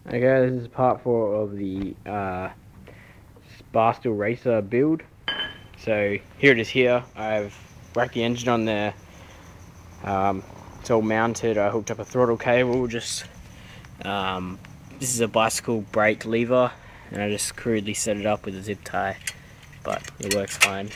Okay, this is part 4 of the Stool Racer build. So here it is here. I've whacked the engine on there. It's all mounted. I hooked up a throttle cable. This is a bicycle brake lever, and I just crudely set it up with a zip tie, but it works fine.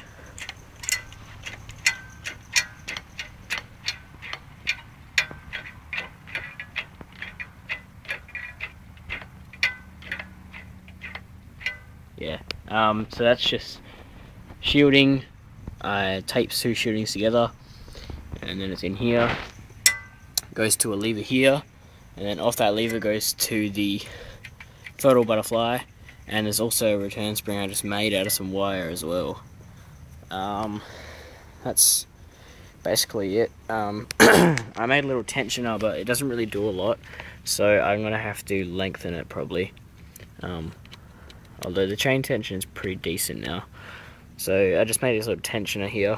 Yeah, so that's just shielding. I tape 2 shieldings together, and then it's in here. Goes to a lever here, and then off that lever goes to the throttle butterfly, and there's also a return spring I just made out of some wire as well. That's basically it. I made a little tensioner, but it doesn't really do a lot, so I'm gonna have to lengthen it probably. Although the chain tension is pretty decent now. So I just made this little tensioner here.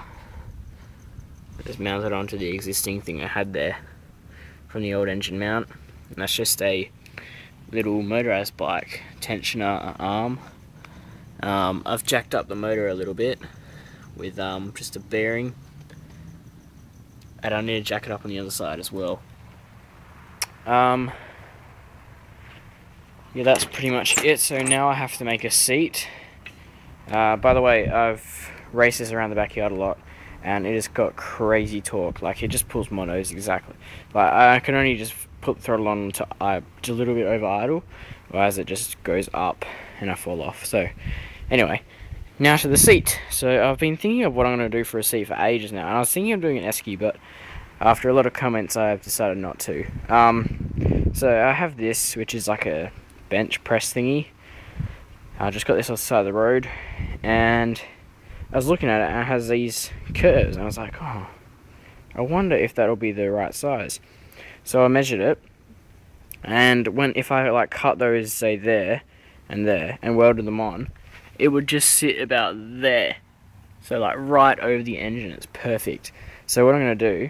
I just mounted onto the existing thing I had there from the old engine mount. And that's just a little motorized bike tensioner arm. I've jacked up the motor a little bit with just a bearing. And I need to jack it up on the other side as well. Yeah, that's pretty much it. So now I have to make a seat. By the way, I've raced this around the backyard a lot, and it has got crazy torque. Like, it just pulls monos exactly. Like, I can only just put the throttle on to a little bit over idle, whereas it just goes up and I fall off. So anyway, now to the seat. So I've been thinking of what I'm going to do for a seat for ages now, and I was thinking of doing an esky, but after a lot of comments I've decided not to. So I have this, which is like a bench press thingy. I just got this off the side of the road, and I was looking at it, and it has these curves, and I was like, oh, I wonder if that'll be the right size. So I measured it, and if I like cut those, say there, and welded them on, it would just sit about there. So like right over the engine. It's perfect. So what I'm going to do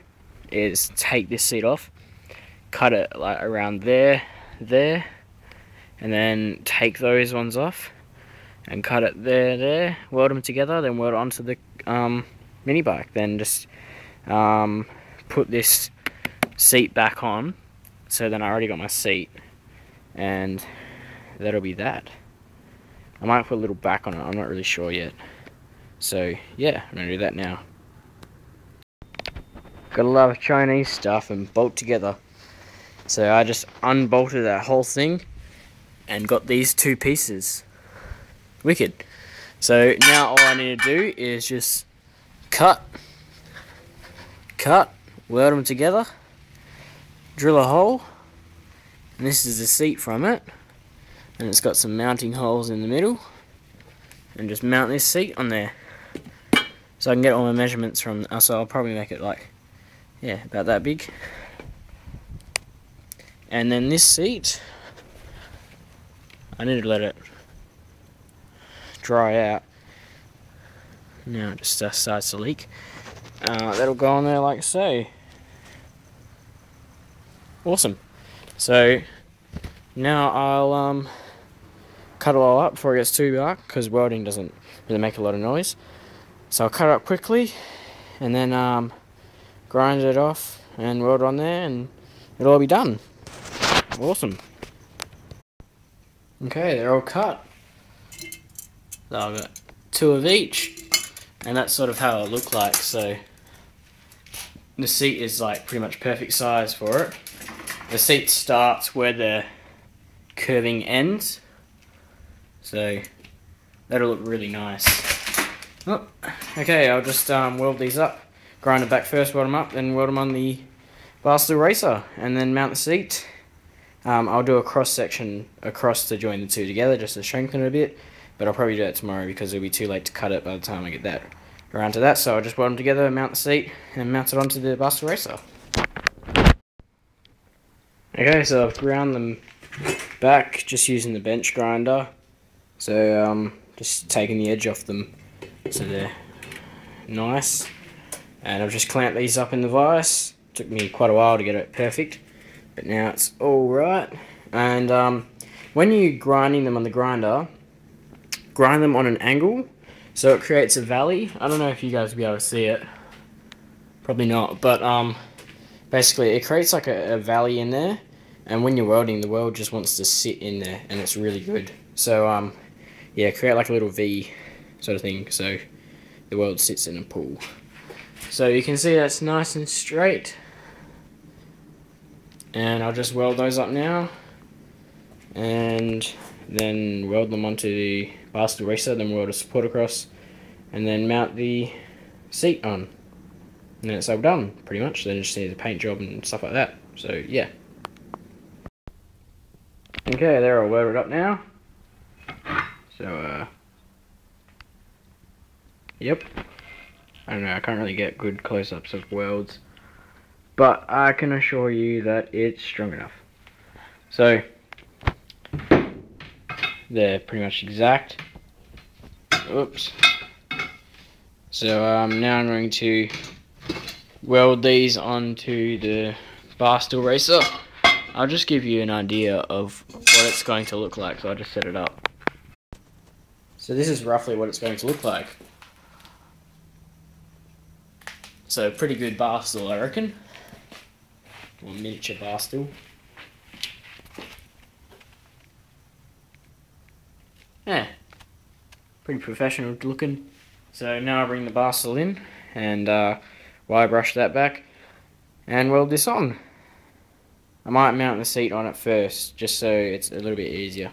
is take this seat off, cut it like around there, and then take those ones off and cut it there, weld them together, then weld it onto the mini bike. Then just put this seat back on. So then I already got my seat, and that'll be that. I might put a little back on it, I'm not really sure yet. So yeah, I'm gonna do that now. Gotta love Chinese stuff and bolt together. So I just unbolted that whole thing and got these 2 pieces. Wicked. So now all I need to do is just cut, weld them together, drill a hole, and this is the seat from it, and it's got some mounting holes in the middle, and just mount this seat on there. So I can get all my measurements from, so I'll probably make it like, yeah, about that big. And then this seat, I need to let it dry out. Now it just starts to leak. That'll go on there like so. Awesome. So now I'll cut it all up before it gets too dark, because welding doesn't really make a lot of noise. So I'll cut it up quickly, and then grind it off and weld it on there, and it'll all be done. Awesome. Okay, they're all cut. So I've got 2 of each, and that's sort of how it looked like. So the seat is like pretty much perfect size for it. The seat starts where the curving ends, so that'll look really nice. Oh, okay, I'll just weld these up, grind it back first, weld them up, then weld them on the Stool Racer, and then mount the seat. I'll do a cross section across to join the 2 together just to strengthen it a bit, but I'll probably do that tomorrow because it'll be too late to cut it by the time I get that around to that. So I'll just weld them together, mount the seat, and mount it onto the Stool Racer. Okay, so I've ground them back just using the bench grinder. So just taking the edge off them so they're nice. And I've just clamped these up in the vise. Took me quite a while to get it perfect, but now it's all right. And when you're grinding them on the grinder, grind them on an angle so it creates a valley. I don't know if you guys will be able to see it. Probably not, but basically it creates like a valley in there, and when you're welding, the weld just wants to sit in there, and it's really good. So yeah, create like a little V sort of thing so the weld sits in a pool. So you can see that's nice and straight, and I'll just weld those up now and then weld them onto the bar stool racer, then weld a support across, and then mount the seat on. And then it's all done, pretty much. Then just need the paint job and stuff like that. So, yeah. Okay, they're all welded up now. So, yep. I don't know, I can't really get good close-ups of welds, but I can assure you that it's strong enough. So, they're pretty much exact. Oops. So, now I'm going to weld these onto the bar stool racer. I'll just give you an idea of what it's going to look like, so I'll just set it up. So this is roughly what it's going to look like. So pretty good bar stool, I reckon. Or miniature bar stool. Yeah, pretty professional looking. So now I bring the bar stool in and wire brush that back and weld this on. I might mount the seat on it first just so it's a little bit easier.